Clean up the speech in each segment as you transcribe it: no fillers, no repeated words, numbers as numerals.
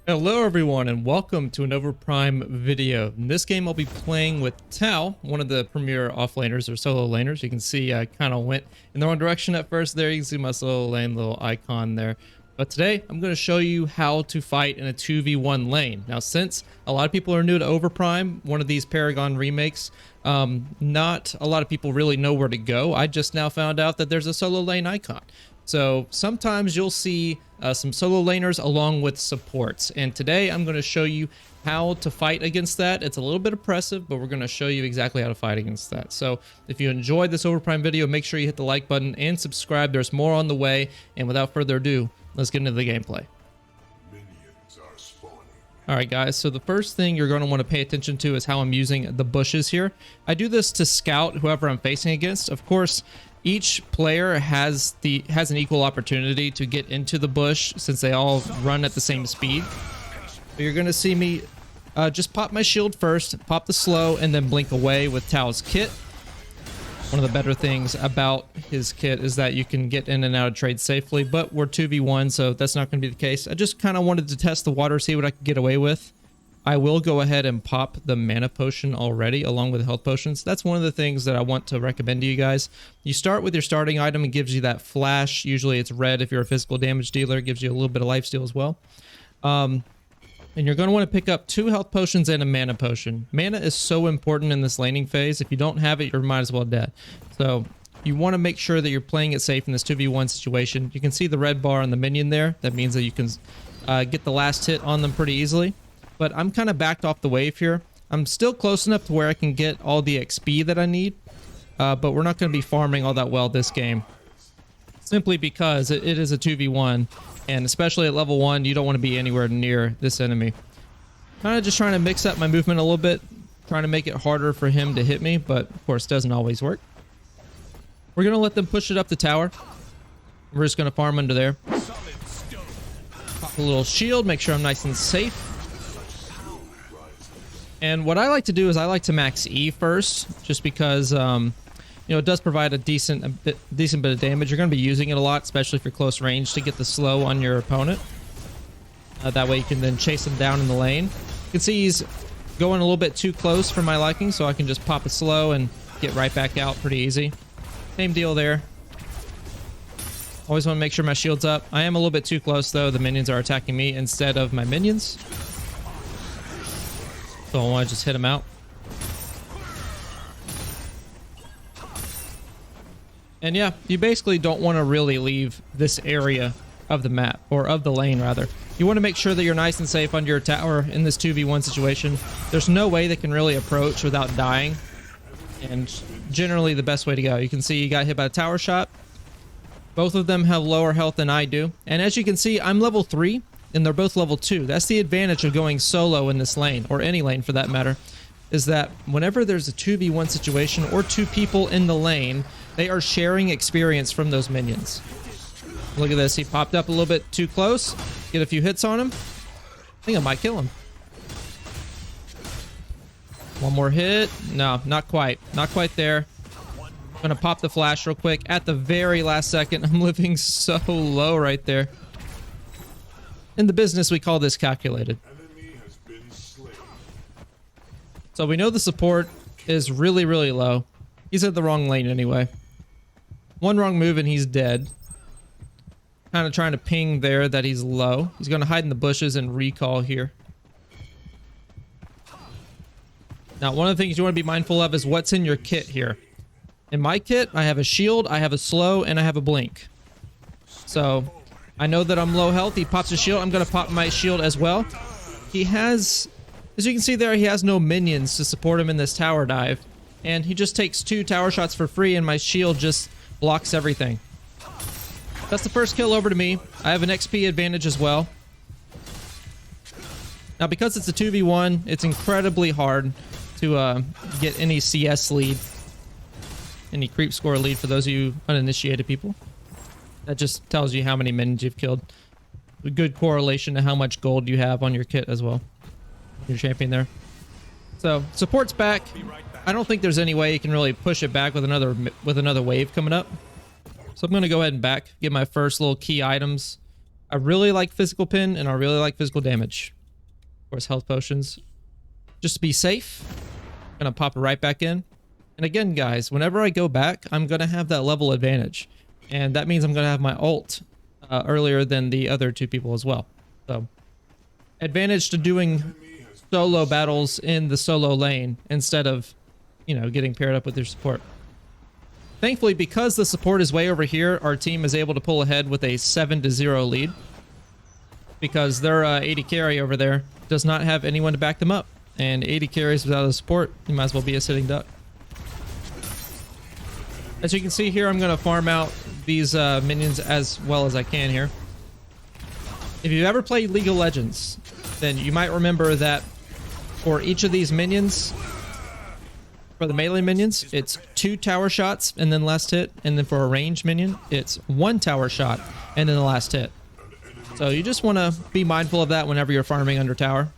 Hello everyone and welcome to an Overprime video. In this game I'll be playing with Tao, one of the premier offlaners or solo laners. You can see I kind of went in the wrong direction at first there. You can see my solo lane little icon there. But today I'm going to show you how to fight in a 2v1 lane. Now since a lot of people are new to Overprime, one of these Paragon remakes, not a lot of people really know where to go. I just now found out that there's a solo lane icon. So sometimes you'll see some solo laners along with supports. And today I'm going to show you how to fight against that. It's a little bit oppressive, but we're going to show you exactly how to fight against that. So if you enjoyed this Overprime video, make sure you hit the like button and subscribe. There's more on the way. And without further ado, let's get into the gameplay. All right, guys, so the first thing you're going to want to pay attention to is how I'm using the bushes here. I do this to scout whoever I'm facing against. Of course, each player has an equal opportunity to get into the bush since they all run at the same speed. So you're going to see me just pop my shield first, pop the slow, and then blink away with Tao's kit. One of the better things about his kit is that you can get in and out of trade safely, but we're 2v1, so that's not going to be the case. I just kind of wanted to test the water, see what I could get away with. I will go ahead and pop the mana potion already along with health potions. That's one of the things that I want to recommend to you guys. You start with your starting item. It gives you that flash. Usually it's red if you're a physical damage dealer. It gives you a little bit of lifesteal as well. And you're going to want to pick up 2 health potions and a mana potion. Mana is so important in this laning phase. If you don't have it, you might as well dead. So you want to make sure that you're playing it safe in this 2v1 situation. You can see the red bar on the minion there. That means that you can get the last hit on them pretty easily. But I'm kind of backed off the wave here. I'm still close enough to where I can get all the XP that I need. But we're not going to be farming all that well this game. Simply because it is a 2v1. And especially at level 1, you don't want to be anywhere near this enemy. Kind of just trying to mix up my movement a little bit. Trying to make it harder for him to hit me. But of course, doesn't always work. We're going to let them push it up the tower. We're just going to farm under there. Pop a little shield. Make sure I'm nice and safe. And what I like to do is I like to max E first, just because, you know, it does provide a decent bit of damage. You're going to be using it a lot, especially if you're close range, to get the slow on your opponent. That way you can then chase him down in the lane. You can see he's going a little bit too close for my liking, so I can just pop a slow and get right back out pretty easy. Same deal there. Always want to make sure my shield's up. I am a little bit too close, though. The minions are attacking me instead of my minions. So I want to just hit him out. And yeah, you basically don't want to really leave this area of the map, or of the lane rather. You want to make sure that you're nice and safe under your tower in this 2v1 situation. There's no way they can really approach without dying. And generally the best way to go. You can see you got hit by a tower shot. Both of them have lower health than I do. And as you can see, I'm level 3. And they're both level 2. That's the advantage of going solo in this lane, or any lane for that matter, is that whenever there's a 2v1 situation or 2 people in the lane, they are sharing experience from those minions. Look at this. He popped up a little bit too close. Get a few hits on him. I think I might kill him. One more hit. No, not quite. Not quite there. I'm going to pop the flash real quick. At the very last second, I'm living so low right there. In the business, we call this calculated. So we know the support is really, really low. He's at the wrong lane anyway. One wrong move and he's dead. Kind of trying to ping there that he's low. He's going to hide in the bushes and recall here. Now, one of the things you want to be mindful of is what's in your kit here. In my kit, I have a shield, I have a slow, and I have a blink. So I know that I'm low health. He pops a shield. I'm going to pop my shield as well. He has, as you can see there, he has no minions to support him in this tower dive. And he just takes 2 tower shots for free, and my shield just blocks everything. That's the first kill over to me. I have an XP advantage as well. Now, because it's a 2v1, it's incredibly hard to get any CS lead. Any creep score lead for those of you uninitiated people. That just tells you how many minions you've killed. A good correlation to how much gold you have on your kit as well. Your champion there. So, support's back. I don't think there's any way you can really push it back with another wave coming up. So I'm going to go ahead and back. Get my first little key items. I really like physical pin and I really like physical damage. course, health potions. Just to be safe, gonna pop it right back in. And again, guys, whenever I go back, I'm gonna have that level advantage. And that means I'm gonna have my ult earlier than the other two people as well. So, advantage to doing solo battles in the solo lane instead of, you know, getting paired up with your support. Thankfully, because the support is way over here, our team is able to pull ahead with a 7-0 lead. Because their 80 carry over there does not have anyone to back them up. And 80 carries without a support, you might as well be a sitting duck. As you can see here, I'm going to farm out these minions as well as I can here. If you've ever played League of Legends, then you might remember that for each of these minions, for the melee minions, it's 2 tower shots and then last hit. And then for a ranged minion, it's 1 tower shot and then the last hit. So you just want to be mindful of that whenever you're farming under tower.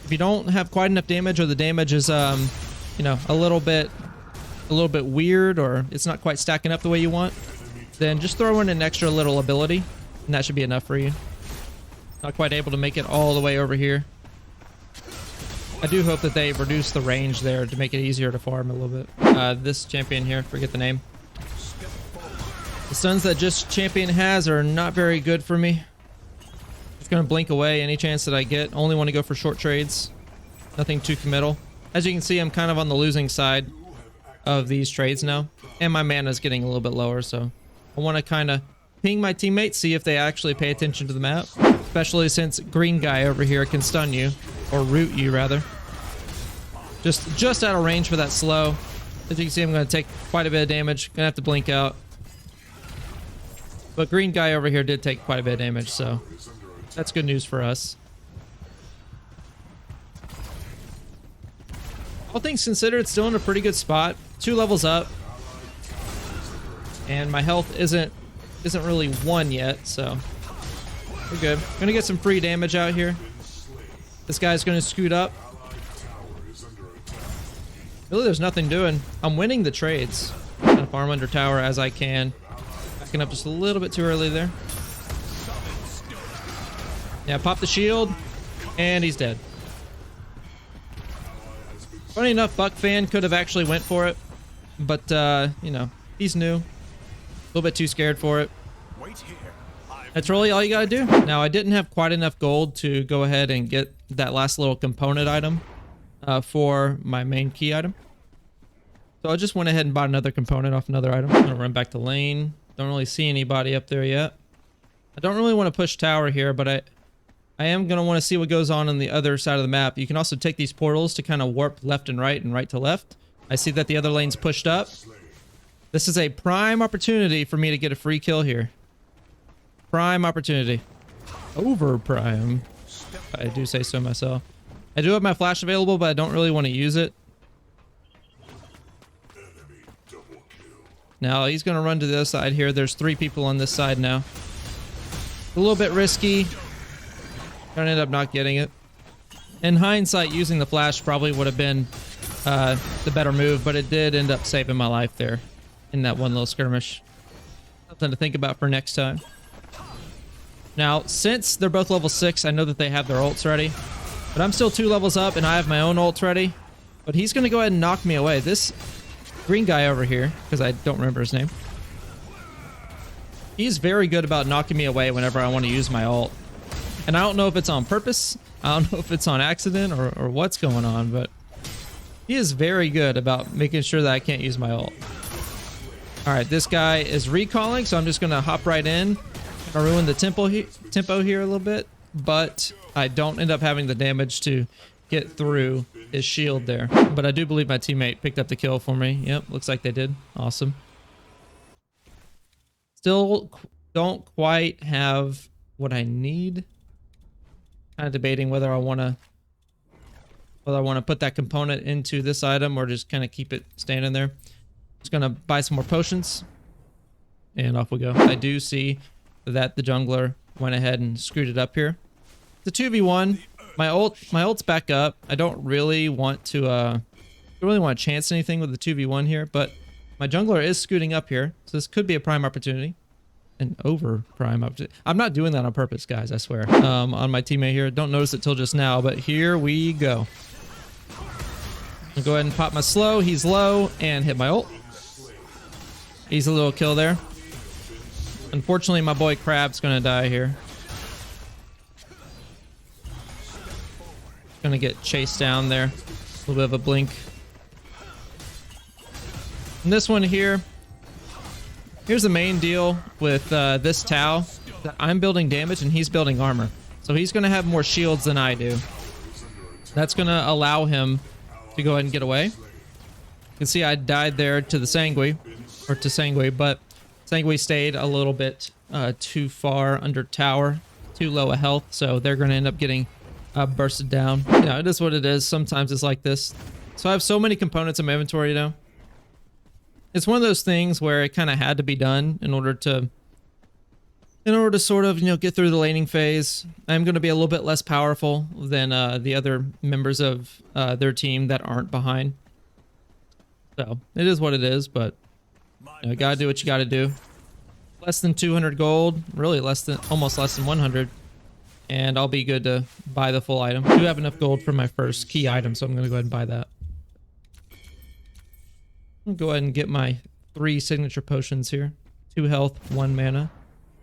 If you don't have quite enough damage, or the damage is, you know, a little bit weird, or it's not quite stacking up the way you want, then just throw in an extra little ability, and that should be enough for you. Not quite able to make it all the way over here. I do hope that they reduce the range there to make it easier to farm a little bit. This champion here, forget the name. The stuns that just champion has are not very good for me. Gonna blink away any chance that I get. Only want to go for short trades. Nothing too committal. As you can see, I'm kind of on the losing side of these trades now. And my mana is getting a little bit lower, so I want to kind of ping my teammates, see if they actually pay attention to the map. Especially since green guy over here can stun you. Or root you, rather. Just out of range for that slow. As you can see, I'm going to take quite a bit of damage. Gonna have to blink out. But green guy over here did take quite a bit of damage, so that's good news for us. All things considered, still in a pretty good spot. 2 levels up. And my health isn't really 1 yet, so we're good. Gonna get some free damage out here. This guy's gonna scoot up. Really, there's nothing doing. I'm winning the trades. Gonna farm under tower as I can. Backing up just a little bit too early there. Yeah, pop the shield, and he's dead. Funny enough, Buck Fan could have actually went for it, but, you know, he's new. A little bit too scared for it. That's really all you gotta do. Now, I didn't have quite enough gold to go ahead and get that last little component item for my main key item. So I just went ahead and bought another component off another item. I'm gonna run back to lane. Don't really see anybody up there yet. I don't really want to push tower here, but I am going to want to see what goes on the other side of the map. You can also take these portals to kind of warp left and right to left. I see that the other lane's pushed up. This is a prime opportunity for me to get a free kill here. Prime opportunity. Overprime. I do say so myself. I do have my flash available, but I don't really want to use it. Now he's going to run to the other side here. There's 3 people on this side now. A little bit risky. Gonna end up not getting it. In hindsight, using the flash probably would have been the better move, but it did end up saving my life there in that one little skirmish. Something to think about for next time. Now, since they're both level 6, I know that they have their ults ready, but I'm still 2 levels up and I have my own ult ready, but he's gonna go ahead and knock me away. This green guy over here, because I don't remember his name, he's very good about knocking me away whenever I want to use my ult. And I don't know if it's on purpose, I don't know if it's on accident or what's going on, but he is very good about making sure that I can't use my ult. Alright, this guy is recalling, so I'm just going to hop right in. I'll ruin the tempo here a little bit, but I don't end up having the damage to get through his shield there. But I do believe my teammate picked up the kill for me. Yep, looks like they did. Awesome. Still don't quite have what I need. Kind of debating whether I want to put that component into this item or just kind of keep it standing there. Just gonna buy some more potions, and off we go. I do see that the jungler went ahead and screwed it up here. It's a 2v1. My ult's back up. I don't really want to chance anything with the 2v1 here, but my jungler is scooting up here, so this could be a prime opportunity. an overprime up. I'm not doing that on purpose, guys, I swear. On my teammate here. Don't notice it till just now, but here we go. I'll go ahead and pop my slow. He's low and hit my ult. Easy little kill there. Unfortunately, my boy Crab's gonna die here. Gonna get chased down there. A little bit of a blink. And this one here. Here's the main deal with this Tau. That I'm building damage and he's building armor. So he's gonna have more shields than I do. That's gonna allow him to go ahead and get away. You can see I died there to the Sanguine. Or to Sanguine, but Sanguine stayed a little bit too far under tower. Too low a health, so they're gonna end up getting bursted down. Yeah, it is what it is. Sometimes it's like this. So I have so many components in my inventory, you know. It's one of those things where it kind of had to be done in order to sort of, you know, get through the laning phase. I'm going to be a little bit less powerful than the other members of their team that aren't behind. So it is what it is, but you gotta do what you gotta do. Less than 200 gold, really almost less than 100. And I'll be good to buy the full item. I do have enough gold for my first key item, so I'm going to go ahead and buy that. I'll go ahead and get my 3 signature potions here. 2 health, 1 mana,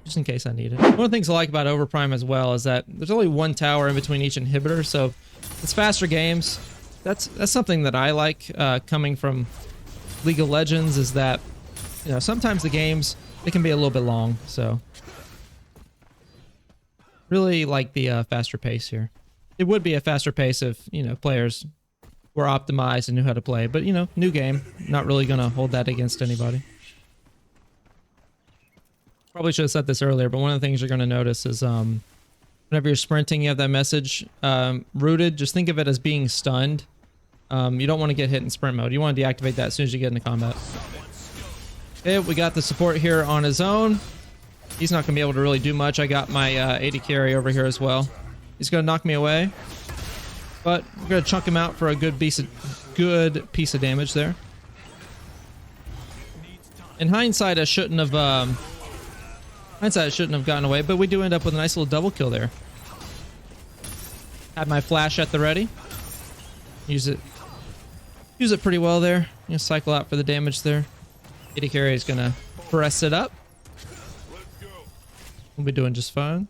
just in case I need it. One of the things I like about Overprime as well is that there's only 1 tower in between each inhibitor, so it's faster games. That's something that I like coming from League of Legends, is that, you know, sometimes the games, they can be a little bit long, so really like the faster pace here. It would be a faster pace if, you know, players were optimized and knew how to play, but, you know, new game, not really gonna hold that against anybody. Probably should have said this earlier, but one of the things you're gonna notice is whenever you're sprinting, you have that message rooted. Just think of it as being stunned. You don't want to get hit in sprint mode. You want to deactivate that as soon as you get into combat. Okay, we got the support here on his own. He's not going to be able to really do much. I got my 80 carry over here as well. He's going to knock me away. But we're going to chunk him out for a good piece of damage there. In hindsight, I shouldn't have gotten away, but we do end up with a nice little double kill there. Had my flash at the ready. Use it pretty well there. You know, cycle out for the damage there. 80 carry is going to press it up. We'll be doing just fine.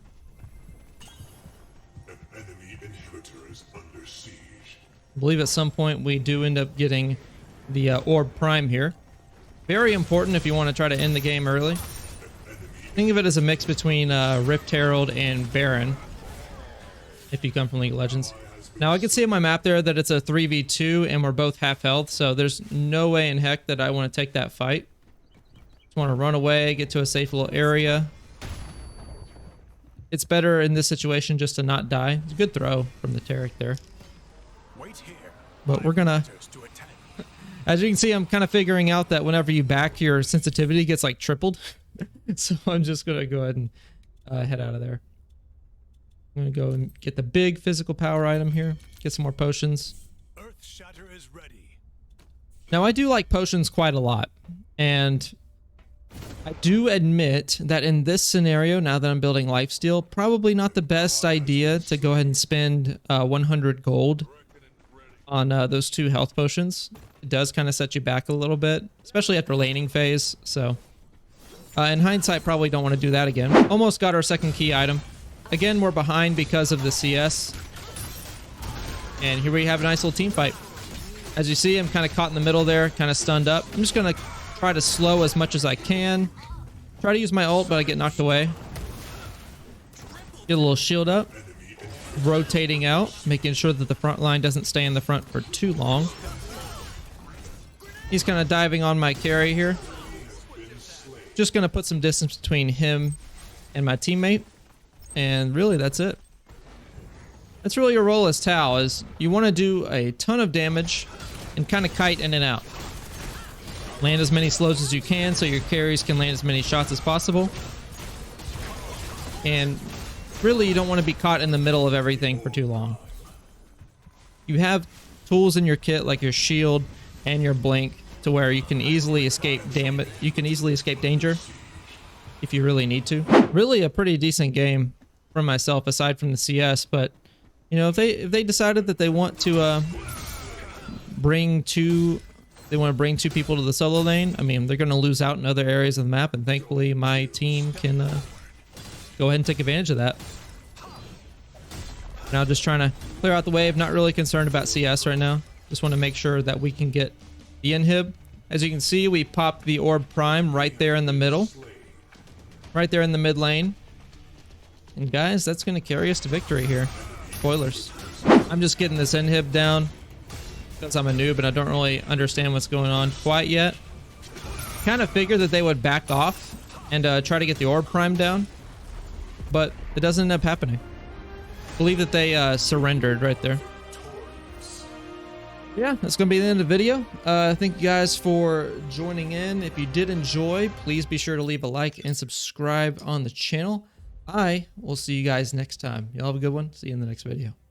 An enemy inhibitor is under siege. I believe at some point we do end up getting the Orb Prime here. Very important if you want to try to end the game early. Think of it as a mix between Rift Herald and Baron, if you come from League of Legends. Now I can see on my map there that it's a 3v2 and we're both half health, so there's no way in heck that I want to take that fight. Just want to run away, get to a safe little area. It's better in this situation just to not die. It's a good throw from the Taric there. But we're gonna... As you can see, I'm kind of figuring out that whenever you back, your sensitivity gets like tripled. So I'm just gonna go ahead and head out of there. I'm gonna go and get the big physical power item here. Get some more potions. Earth Shatter is ready. Now I do like potions quite a lot. And I do admit that in this scenario, now that I'm building lifesteal, probably not the best idea to go ahead and spend 100 gold on those 2 health potions. It does kind of set you back a little bit, especially after laning phase. So in hindsight, probably don't want to do that again. Almost got our second key item. Again, we're behind because of the CS. And here we have a nice little team fight. As you see, I'm kind of caught in the middle there, kind of stunned up. I'm just going to try to slow as much as I can. Try to use my ult, but I get knocked away. Get a little shield up. Rotating out, making sure that the front line doesn't stay in the front for too long. He's kind of diving on my carry here. Just going to put some distance between him and my teammate. And really, that's it. That's really your role as Tau, is you want to do a ton of damage and kind of kite in and out. Land as many slows as you can so your carries can land as many shots as possible. And really, you don't want to be caught in the middle of everything for too long. You have tools in your kit like your shield and your blink to where you can easily escape danger. if you really need to. Really a pretty decent game for myself aside from the CS, but you know, if they decided that they want to bring two people to the solo lane, I mean, they're going to lose out in other areas of the map, and thankfully my team can go ahead and take advantage of that. Now just trying to clear out the wave, not really concerned about CS right now. Just want to make sure that we can get the inhib. As you can see, we popped the Overprime right there in the middle. Right there in the mid lane. And guys, that's going to carry us to victory here. Spoilers. I'm just getting this inhib down since I'm a noob and I don't really understand what's going on quite yet. Kind of figured that they would back off and try to get the Overprime down, but it doesn't end up happening. Believe that they surrendered right there. Yeah, that's going to be the end of the video. Thank you guys for joining in. If you did enjoy, please be sure to leave a like and subscribe on the channel. I will see you guys next time. Y'all have a good one. See you in the next video.